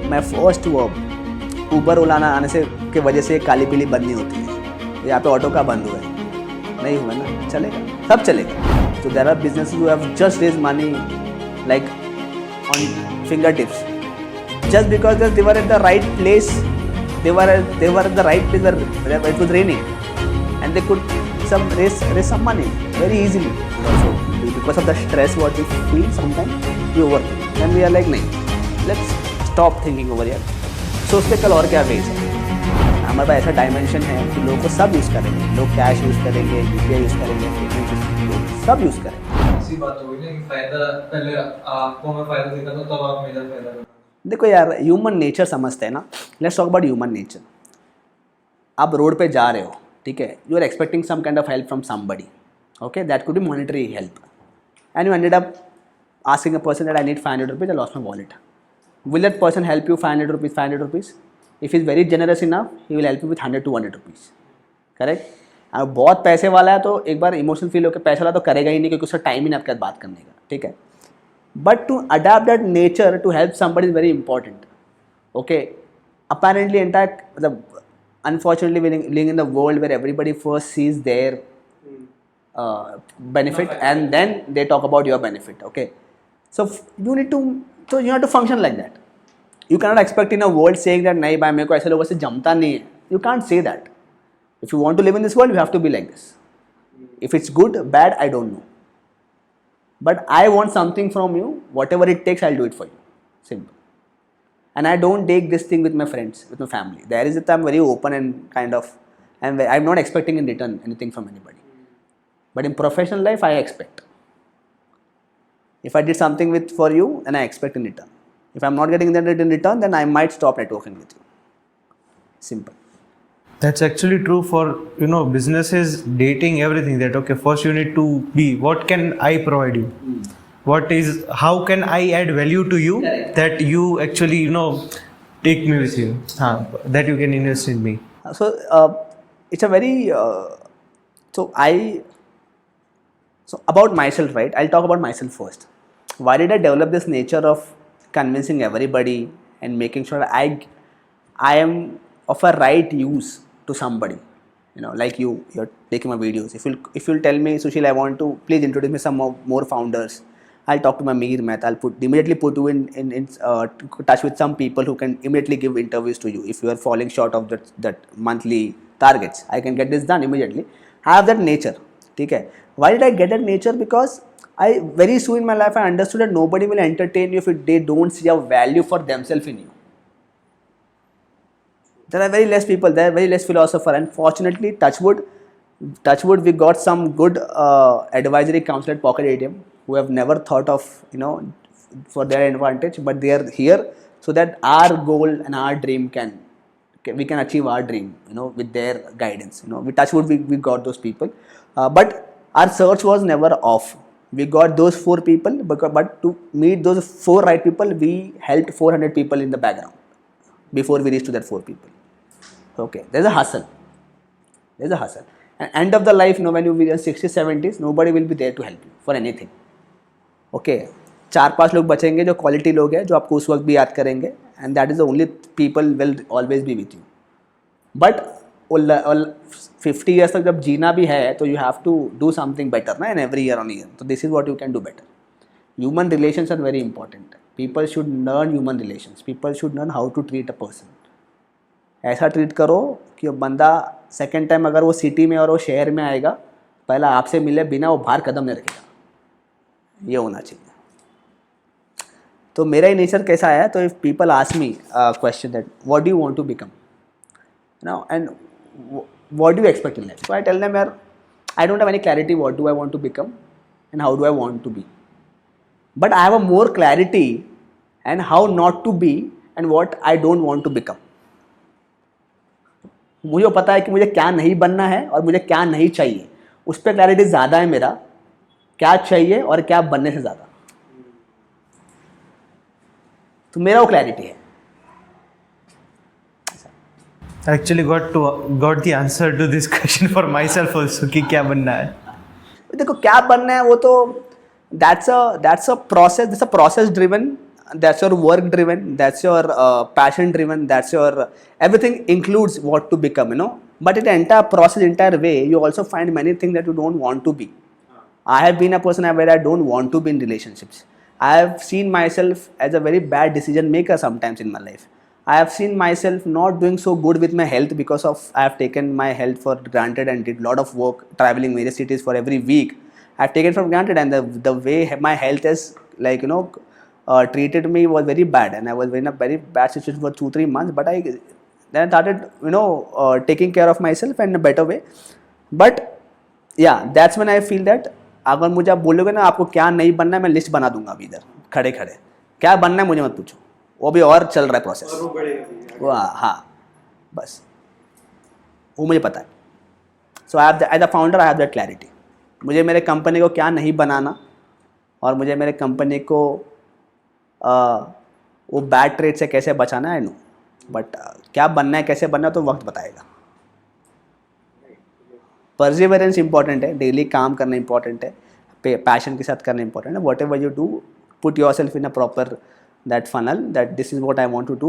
My first verb Uber ओलाना आने से के वजह से काली पीली बंद नहीं होती है। यहाँ पे ऑटो का बंद हुआ है, नहीं हुआ ना, चलेगा, सब चलेगा। तो there are business who have just raise money like on finger tips just because they were at the right place, they were at the right place where it was raining, and they could raise some money very easily. Also, because of the stress what we feel sometimes, we overthink. Then we are like, नहीं, let's stop thinking over here. सोचते कल और क्या veg है। हमारे पास ऐसा dimension है कि लोगों को सब यूज़ करेंगे, लोग कैश यूज़ करेंगे, यूपीआई यूज़ करेंगे, सब यूज़ करेंगे। इसी बात हो गई ना कि फायदा पहले आपको मैं फायदा देता था तब आप मेरा फायदा करते। देखो यार, ह्यूमन नेचर समझते हैं ना। Let's talk about human nature. आप रोड पे जा रहे हो, ठीक है, you are expecting some kind of help from somebody, okay, that could be monetary help, and you ended up asking a person that I need 500 rupees, I lost my wallet. Will that person help you 500 rupees? If is very generous enough, he will help you with 100 to 200 rupees, correct. अब बहुत पैसे वाला है तो एक बार emotional feel होकर पैसे वाला तो करेगा ही नहीं, क्योंकि उसका टाइम ही नहीं आपके साथ बात करने का, ठीक है। But to adapt that nature to help somebody is very important. Okay, apparently unfortunately we're living in the world where everybody first sees their benefit and then they talk about your benefit. Okay, so you have to function like that. You cannot expect in a world saying that नहीं भाई मेरे को ऐसे लोगों से जमता नहीं है. You can't say that. If you want to live in this world, you have to be like this. If it's good, bad, I don't know. But I want something from you, whatever it takes, I'll do it for you. Simple. And I don't take this thing with my friends, with my family. There is a time very open and kind of, and I'm not expecting in return anything from anybody. But in professional life, I expect. If I did something for you, then I expect in return. If I'm not getting that in return, then I might stop networking with you. Simple. That's actually true for, businesses, dating, everything. That okay, first you need to be, what can I provide you? How can I add value to you? Correct. That you actually, take me with you. That you can invest in me. So it's a very, so about myself, right? I'll talk about myself first. Why did I develop this nature of convincing everybody and making sure I am of a right use to somebody, like you're taking my videos. If you'll tell me, Sushil, I want to please introduce me some more founders, I'll talk to my Mir Mehta. I'll immediately put you in touch with some people who can immediately give interviews to you if you are falling short of that monthly targets. I can get this done immediately. I have that nature, okay? Why did I get that nature? Because I very soon in my life I understood that nobody will entertain you if they don't see a value for themselves in you. There are very less people, there are very less philosophers, and fortunately, touch wood, we got some good advisory council at Pocket ATM who have never thought of, for their advantage, but they are here so that our goal and our dream we can achieve our dream, with their guidance. With touch wood, we got those people, but our search was never off. We got those 4 people, but to meet those 4 right people, we helped 400 people in the background before we reached to that 4 people. Okay, there's a hustle. And end of the life, when you be in 60s, 70s, nobody will be there to help you for anything. Okay, 4-5 लोग बचेंगे जो quality लोग हैं, जो आपको उस वक्त भी याद करेंगे, and that is the only people will always be with you. But 50 years तक जब जीना भी है, तो you have to do something better, na, and every year on year. So this is what you can do better. Human relations are very important. People should learn human relations. People should learn how to treat a person. ऐसा treat करो कि बंदा second time अगर वो city में और वो शहर में आएगा, पहला आपसे मिले बिना वो बाहर कदम नहीं रखेगा। ये होना चाहिए। तो मेरा ही नेचर कैसा है, तो if people ask me question that what do you want to become and what do you expect in life, so I tell them यार I don't have any clarity what do I want to become and how do I want to be, but I have a more clarity and how not to be and what I don't want to become. मुझे पता है कि मुझे क्या नहीं बनना है और मुझे क्या नहीं चाहिए, उस पर क्लैरिटी ज़्यादा है मेरा, क्या चाहिए और क्या बनने से ज़्यादा, तो मेरा वो क्लैरिटी है। Actually got the answer to this question for myself also कि क्या बनना है। देखो क्या बनना है वो तो that's a process driven that's your work driven, that's your passion driven, that's your everything includes what to become, you know. But in the entire process, entire way, you also find many things that you don't want to be. I have been a person where I don't want to be in relationships. I have seen myself as a very bad decision maker sometimes in my life. I have seen myself not doing so good with my health because of I have taken my health for granted and did a lot of work traveling various cities for every week. I've taken for granted, and the way my health has, like, you know, treated me was very bad, and I was in a very bad situation for 2-3 months. But I then I started, you know, taking care of myself in a better way. But yeah, that's when I feel that अगर मुझे आप बोलोगे ना आपको क्या नहीं बनना है, मैं लिस्ट बना दूंगा अभी इधर खड़े खड़े. क्या बनना है मुझे मत पूछो, वो भी और चल रहा है प्रोसेस. और वो बढ़ेगा भी. वो हाँ, बस वो मुझे पता है. So I have as a founder I have that clarity. मुझे मेरे कंपनी को क्या नहीं बनाना और मुझे मेरे कंपनी को वो बैड ट्रेड से कैसे बचाना है, नो. बट क्या बनना है, कैसे बनना है, तो वक्त बताएगा. परसिवरेंस इंपॉर्टेंट है, डेली काम करना इंपॉर्टेंट है, पैशन के साथ करना इंपॉर्टेंट है. What ever you do, put your self in a proper that funnel, that this is what I want to do,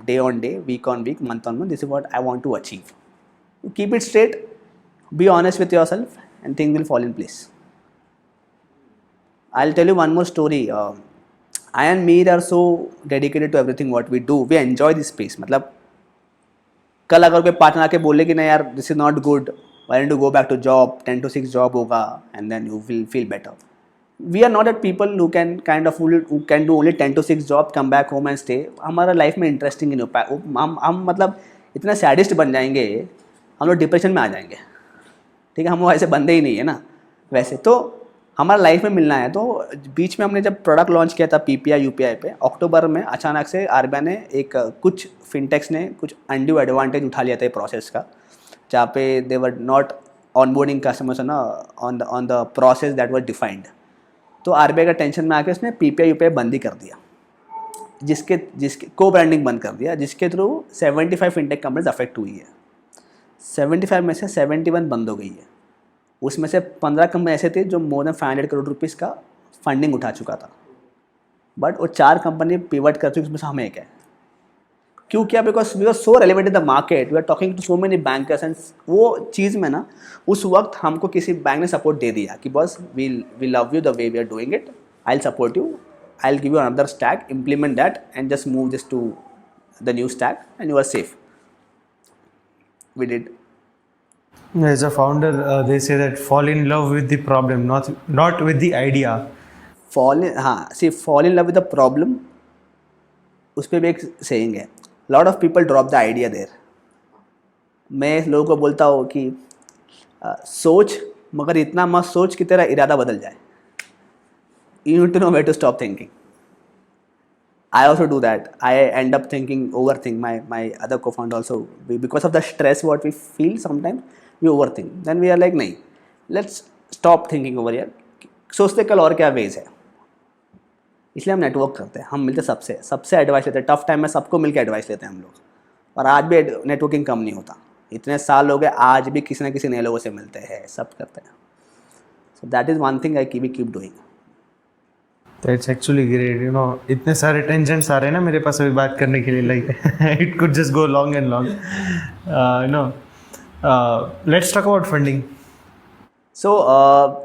day on day, week on week, month on month, this is what I want to achieve. You keep it straight, be honest with yourself, and things will fall in place. I'll tell you one more story. I and Meer are so dedicated to everything what we do. We enjoy this space. मतलब कल अगर कोई partner आके बोले कि नहीं यार this is not good, why don't you go back to job, 10 to 6 job होगा, and then you will feel better. We are not that people who can who can do only 10 to 6 job, come back home and stay. हमारा life में interesting नहीं हो पाए. हम मतलब इतना sadist बन जाएंगे, हम लोग डिप्रेशन में आ जाएंगे. ठीक है, हम वैसे बंदे ही नहीं है ना वैसे. तो हमारा लाइफ में मिलना है. तो बीच में हमने जब प्रोडक्ट लॉन्च किया था PPI UPI पे अक्टूबर में, अचानक से RBI ने कुछ फिनटेक्स ने कुछ अनड्यू एडवांटेज उठा लिया था प्रोसेस का, जहाँ पे दे वर नॉट ऑनबोर्डिंग कस्टमर्स ना on the process that was defined. तो RBI का टेंशन में आके उसने PPI UPI बंद ही कर दिया, जिसके को ब्रांडिंग बंद कर दिया, जिसके थ्रू 75 फिनटेक कंपनीज अफेक्ट हुई है. 75 में से 71 बंद हो गई है. उसमें से 15 कंपनी ऐसे थे जो मोर देन 500 करोड़ रुपीज़ का फंडिंग उठा चुका था. बट वो 4 कंपनी पिवट कर चुकी, उसमें से हम एक है. क्यों किया? Because we are so relevant in the market, we are talking to so many bankers, and वो चीज़ में ना उस वक्त हमको किसी बैंक ने सपोर्ट दे दिया कि बस we love you the way we are doing it, I will support you, I will give you another stack, implement that and just move this to the new stack and you are safe. We did. As a founder, they say that fall in love with the problem, not with the idea. fall in love with the problem, उस पर भी एक saying है, lot of people drop the idea there. मैं लोगों को बोलता हूँ कि सोच, मगर इतना मत सोच कि तेरा इरादा बदल जाए. You need to know where to stop thinking. I also do that. I end up overthink. My other co-founder also, because of the stress what we feel sometimes, we overthink. Then we are like, नहीं, let's stop thinking over here. सोचते कल और क्या veg है. इसलिए हम network करते हैं, हम मिलते सबसे एडवाइस लेते हैं. टफ टाइम में सबको मिलकर एडवाइस लेते हैं हम लोग. और आज भी नेटवर्किंग कम नहीं होता. इतने साल हो गए, आज भी किसी ना किसी नए लोगों से मिलते हैं, सब करते हैं. So that is one thing I keep doing. That's actually great. You know, इतने सारे टेंजेंट्स आ रहे हैं ना मेरे पास अभी बात करने के लिए. Like it could just go long and long. Let's talk about funding. So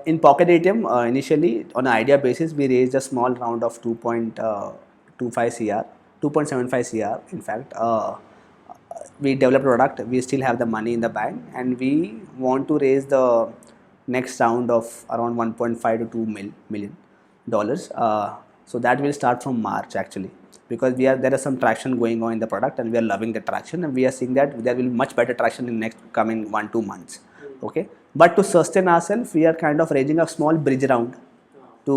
in Pocket ATM, initially on an idea basis, we raised a small round of 2.25 CR, 2.75 CR. In fact, we developed a product. We still have the money in the bank, and we want to raise the next round of around 1.5 to 2 million dollars. So that will start from March actually, because there is some traction going on in the product, and we are loving the traction, and we are seeing that there will be much better traction in next coming 1-2 months. Okay, but to sustain ourselves, we are kind of raising a small bridge round to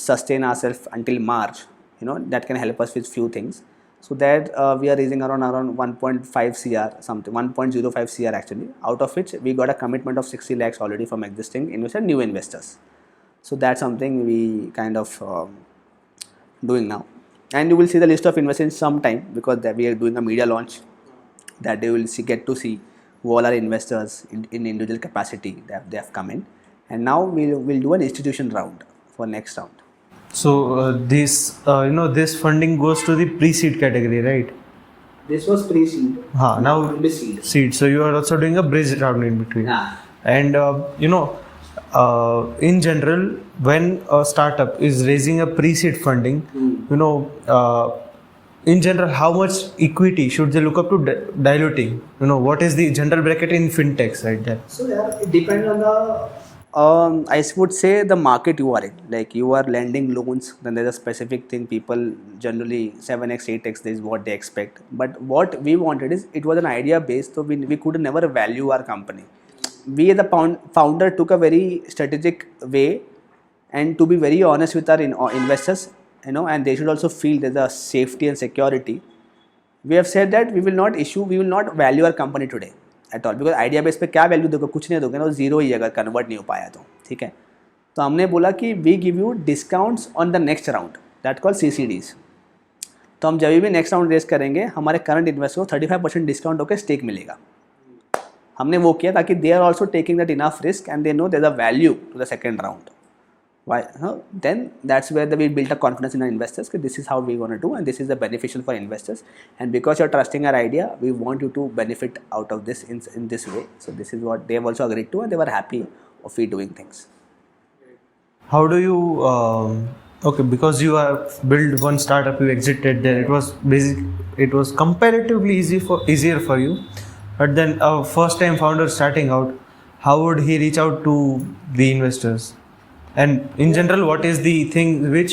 sustain ourselves until March. You know, that can help us with few things. So that we are raising around 1.5 CR something, 1.05 CR actually, out of which we got a commitment of 60 lakhs already from existing investors, new investors. So that's something we kind of doing now, and you will see the list of investors sometime, because we are doing a media launch that they will get to see who all are investors in individual capacity that they have come in, and now we'll do an institution round for next round. So this funding goes to the pre-seed category, right? This was pre-seed. Now it will be seed. seed. So you are also doing a bridge round in between. Yeah. And in general, when a startup is raising a pre-seed funding, in general, how much equity should they look up to diluting? What is the general bracket in fintechs right there? So yeah, it depends on the. I would say the market you are in. Like you are lending loans, then there's a specific thing. People generally 7x, 8x is what they expect. But what we wanted is it was an idea based, so we could never value our company. We as the founder took a very strategic way, and to be very honest with our investors, and they should also feel there's a safety and security. We have said that we will not value our company today at all, because idea base पे क्या value दोगे, कुछ नहीं दोगे ना, zero ही अगर convert नहीं हो पाया तो ठीक है. तो हमने बोला कि we give you discounts on the next round, that call CCDs. तो हम जब भी नेक्स्ट राउंड रेस करेंगे हमारे करंट इन्वेस्टर को 35% डिस्काउंट होकर स्टेक मिलेगा. हमने वो किया ताकि they are also taking that enough risk and they know there a value to the second round. Why? Then that's where we built a confidence in our investors. This is how we want to do, and this is the beneficial for investors. And because you're trusting our idea, we want you to benefit out of this in this way. So this is what they have also agreed to, and they were happy of we doing things. How do you? Okay, because you have built one startup, you exited there. It was It was comparatively easier for you. But then, a first-time founder starting out, how would he reach out to the investors? And in general, what is the thing which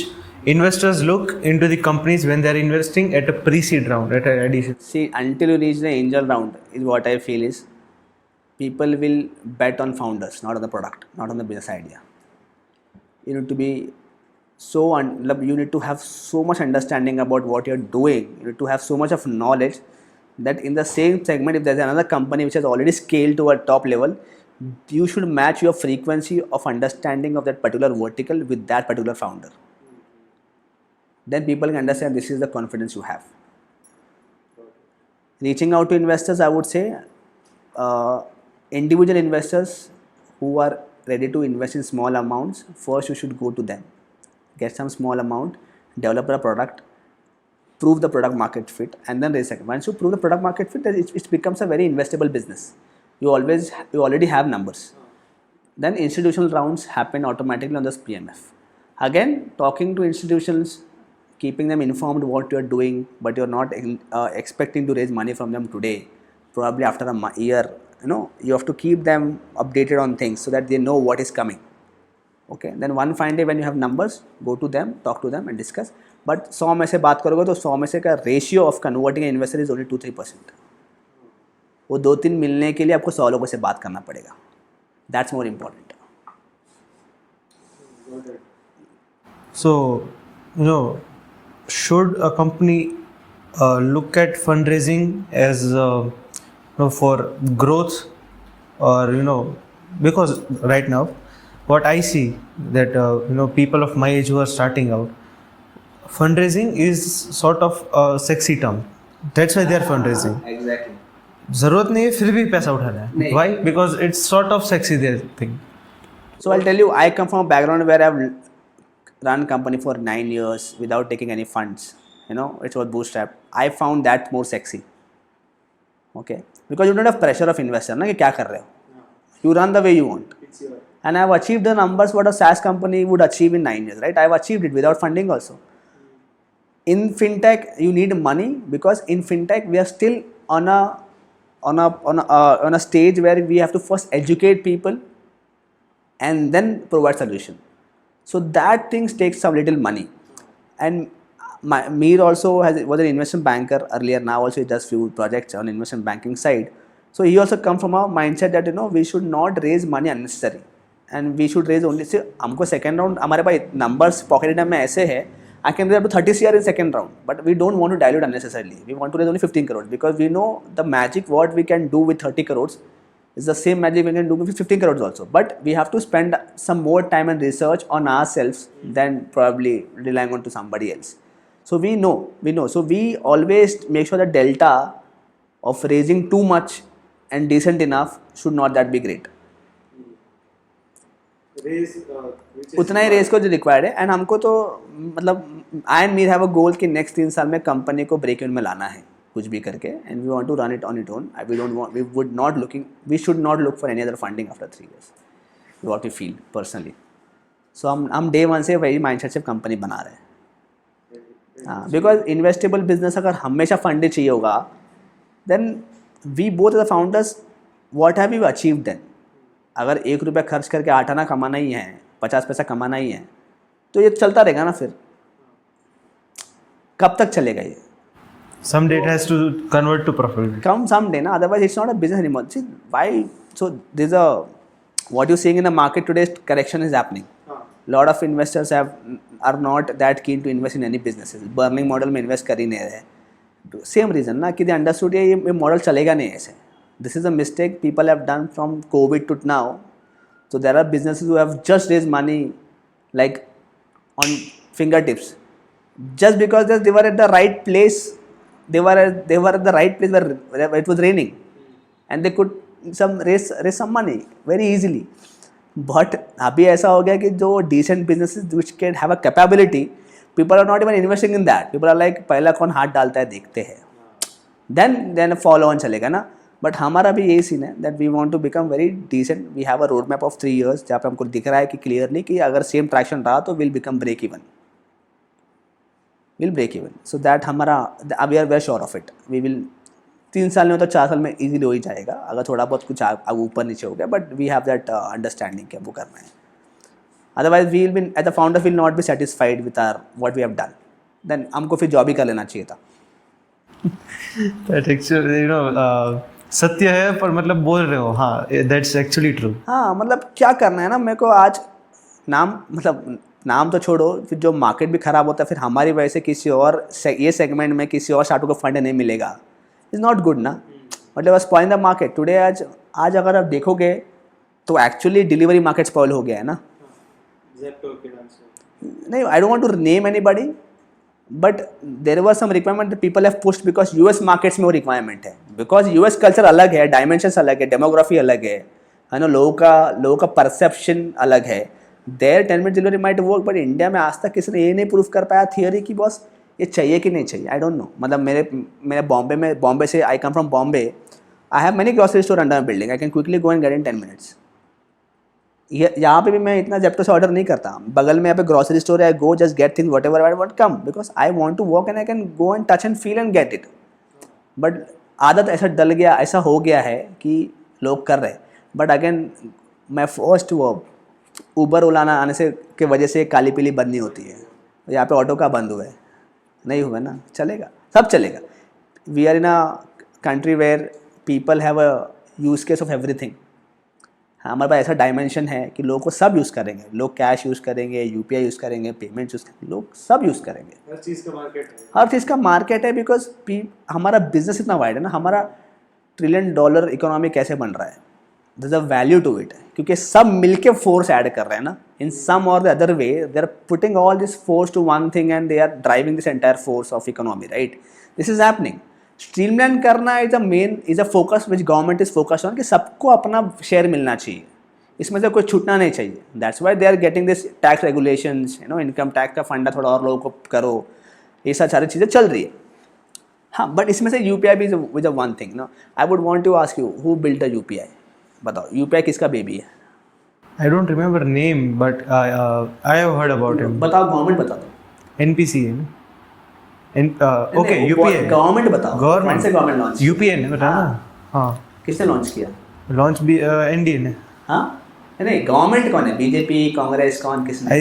investors look into the companies when they're investing at a pre-seed round, at an addition? See, until you reach the angel round, is what I feel is people will bet on founders, not on the product, not on the business idea. You need to be you need to have so much understanding about what you're doing. You need to have so much of knowledge that in the same segment, if there's another company which has already scaled to a top level, you should match your frequency of understanding of that particular vertical with that particular founder. Then people can understand this is the confidence you have. Reaching out to investors, I would say individual investors who are ready to invest in small amounts, first you should go to them, get some small amount, develop a product, prove the product market fit, and then raise second. Once you prove the product market fit, it becomes a very investable business. You already have numbers. Then institutional rounds happen automatically on this PMF. Again, talking to institutions, keeping them informed what you're doing, but you're not expecting to raise money from them today. Probably after a year, you have to keep them updated on things so that they know what is coming. Okay. Then one fine day when you have numbers, go to them, talk to them and discuss. But 100 में से बात करोगे तो 100 में से का ratio of converting an investor is only 2-3%. वो 2-3 मिलने के लिए आपको 100 लोगों से बात करना पड़ेगा. That's more important. So, should a company look at fundraising as for growth, or because right now, what I see that people of my age who are starting out, fundraising is sort of a sexy term. That's why they are fundraising. Exactly. जरूरत नहीं है फिर भी पैसा उठाना है. Why? Because it's sort of sexy their thing. So I'll tell you, I come from a background where I've run company for 9 years without taking any funds. It was bootstrap. I found that more sexy. Okay, because you don't have pressure of investor ना कि क्या कर रहे हो. You run the way you want. And I've achieved the numbers what a SaaS company would achieve in 9 years, right? I've achieved it without funding also. In fintech, you need money because in fintech we are still on a stage where we have to first educate people and then provide solution. So that things takes some little money. And Mir also was an investment banker earlier. Now also he does few projects on investment banking side. So he also come from a mindset that we should not raise money unnecessary, and we should raise only. हमको second round हमारे पास numbers pocketed में ऐसे है. I can raise up to 30 CR in second round, but we don't want to dilute unnecessarily. We want to raise only 15 crores because we know the magic what we can do with 30 crores is the same magic we can do with 15 crores also. But we have to spend some more time and research on ourselves than probably relying on to somebody else. So we know. So we always make sure the delta of raising too much and decent enough should not that be great. उतना ही race को जो required है। And हमको तो मतलब आई and Mir have a गोल कि next 3 साल में कंपनी को ब्रेक इवन में लाना है कुछ भी करके, and we want to run it on it own. We should not look for any other funding after 3 years, what we feel personally. So हम डे 1 से वही माइंडसेट से कंपनी बना रहे हैं। हाँ, बिकॉज इन्वेस्टेबल बिजनेस अगर हमेशा फंड चाहिए होगा, then we both the founders what have you achieve then. अगर 1 रुपया खर्च करके 8 आना कमाना ही है, 50 पैसा कमाना ही है, तो ये चलता रहेगा ना, फिर कब तक चलेगा ये? Someday it has to convert to profit. Come someday, na, otherwise it's not a business anymore. See why? So there's a, what you're seeing in the market today, correction is happening. Lot of investors are not that keen to invest in any businesses. Burning model में invest कर ही नहीं रहे। Same reason ना कि they understood ये model चलेगा नहीं ऐसे। This is a mistake people have done from COVID to now. So there are businesses who have just raised money like on fingertips, just because they were at the right place. They were at the right place where it was raining, and they could raise some money very easily. But अभी ऐसा हो गया कि जो decent businesses which can have a capability, people are not even investing in that. People are like पहला कौन हाथ डालता है देखते हैं, then follow on चलेगा ना। बट हमारा भी यही सीन है that we want to become very decent. We have a road map of 3 years जहाँ पे हमको दिख रहा है कि clearly कि अगर same traction रहा तो we'll become break even. So that हमारा we are very sure of it. We will 3 साल में तो 4 साल में easily हो ही जाएगा, अगर थोड़ा बहुत कुछ ऊपर नीचे हो गया, but we have that understanding कि वो करना है। Otherwise we will be, as a founder will not be satisfied with what we have done. Then हमको फिर जॉब ही कर लेना चाहिए था। That actually, सत्य है, पर मतलब बोल रहे हो, हाँ, that's actually true. हाँ, मतलब क्या करना है ना, मेरे को आज नाम तो छोड़ो, फिर जो मार्केट भी ख़राब होता है, फिर हमारी वजह से किसी और ये सेगमेंट में किसी और स्टार्टअप को फंड नहीं मिलेगा, इज़ नॉट गुड ना। मतलब स्पॉइल द मार्केट टुडे। आज अगर आप देखोगे तो एक्चुअली डिलीवरी मार्केट स्पॉइल हो गया है ना। नहीं, I don't want to name anybody, but there was some requirement people have pushed because US markets में वो रिक्वायरमेंट है, बिकॉज यूएस कल्चर अलग है, डायमेंशंस अलग है, डेमोग्राफी अलग है ना, लोगों का परसेप्शन अलग है। There 10-minute delivery might work, but India में आज तक किसी ने ये नहीं प्रूव कर पाया थियोरी कि बॉस ये चाहिए कि नहीं चाहिए। I don't know. मतलब मेरे बॉम्बे से, I come from Bombay, I have many grocery store under my building, I can quickly go and get in 10 minutes। यहाँ पे भी मैं इतना जेप्टो से ऑर्डर नहीं करता, बगल में यहाँ पे ग्रोसरी स्टोर है, go just get things whatever I want come, because I want to work and I can go and touch and feel and get it. But आदत ऐसा डल गया, ऐसा हो गया है कि लोग कर रहे। बट अगेन मैं फर्स्ट वो ऊबर ओला आने से के वजह से काली पीली बंद नहीं होती है। यहाँ पे ऑटो का बंद हुआ है, नहीं हुआ ना, चलेगा, सब चलेगा। We are in a country where people have a use case of everything. हमारे पास ऐसा डायमेंशन है कि लोगों को सब यूज़ करेंगे, लोग कैश यूज़ करेंगे, यूपीआई यूज़ करेंगे, पेमेंट यूज़ करेंगे, लोग सब यूज़ करेंगे। हर चीज़ का मार्केट है बिकॉज हमारा बिजनेस इतना वाइड है ना, हमारा $1 trillion इकोनॉमी कैसे बन रहा है, there is a value to it, क्योंकि सब मिलके फोर्स ऐड कर रहे हैं ना, इन सम और the other way they are putting all this force to one thing and they are driving this entire force of economy, right. This is happening. Streamline करना is a focus which government is focused on, कि सबको अपना share मिलना चाहिए, इसमें से कोई छूटना नहीं चाहिए। That's why they are getting this tax regulations, income tax का फंडा थोड़ा और लोगों को करो, ये सब सारी चीज़ें चल रही है। हाँ, बट इसमें से यूपीआई भी इज अ वन थिंग ना। I would want to ask you, who built the UPI? बताओ, यूपीआई किसका बेबी है? I don't remember name, but I have heard about him. बताओ, गवर्नमेंट बता दो। NPC है ना? Okay, UPI। गवर्नमेंट बताओ, गवर्नमेंट कौन से गवर्नमेंट लॉन्च? UPI ने बताया ना? हाँ। किसने लॉन्च किया? लॉन्च भी NDA ने। हाँ, नहीं, गवर्नमेंट कौन है? बीजेपी, कांग्रेस, कौन, किसने?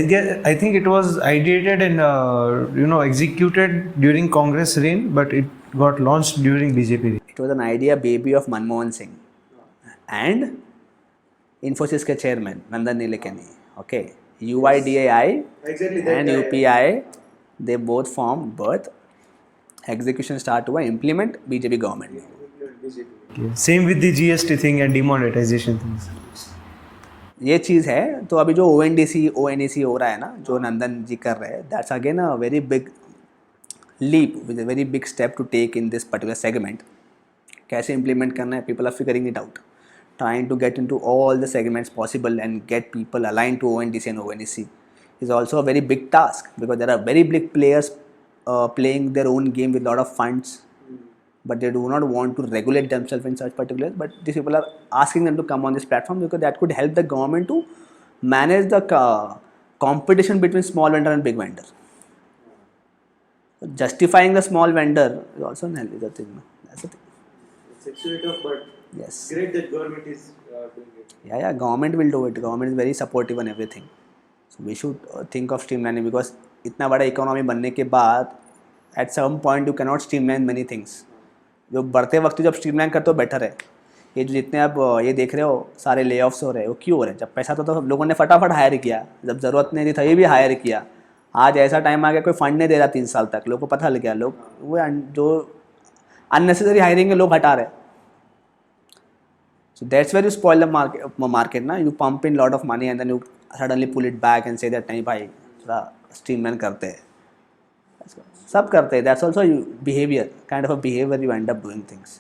I think it was ideated and executed during Congress reign, but it got launched during BJP reign. It was an idea baby of Manmohan Singh and Infosys के chairman Nandan Nilekani. Okay, UIDAI and UPI, they both formed, but execution start हुआ, implement BJP government ने। Same with the GST thing and demonetization things. ये चीज़ है। तो अभी जो ONDC हो रहा है ना, जो नंदन जी कर रहे हैं, that's again a very big leap with a very big step to take in this particular segment. कैसे इम्प्लीमेंट करना है, people are figuring it out. trying to get into all the segments possible and get people aligned to ONDC and ONDC is also a very big task, because there are very big players playing their own game with a lot of funds, but they do not want to regulate themselves in such particulars. But these people are asking them to come on this platform, because that could help the government to manage the competition between small vendor and big vendor. Justifying the small vendor is also an healthy thing. That's the thing. It's actually tough, but Yes. great that government is doing it. Yeah, government will do it. Government is very supportive on everything. So we should think of streamlining, because इतना बड़ा economy बनने के बाद at some point you cannot streamline many things. जो बढ़ते वक्त जब streamline करते हो बेटर है. ये जो जितने आप ये देख रहे हो सारे ले ऑफ्स हो रहे हैं, वो क्यों हो रहे हैं? जब पैसा था तो लोगों ने फटाफट हायर किया, जब ज़रूरत नहीं थी तभी भी हायर किया. आज ऐसा टाइम आ गया कोई फंड नहीं दे रहा 3 साल तक, लोगों को पता लग गया, लोग वो जो अननेसेसरी हायरिंग है लोग हटा रहे. So that's where you spoil the market ना. You pump in lot of money and then you suddenly pull it back and say that नहीं भाई थोड़ा streamline करते हैं. सब करते हैं. That's also behavior, kind of a behavior you end up doing things.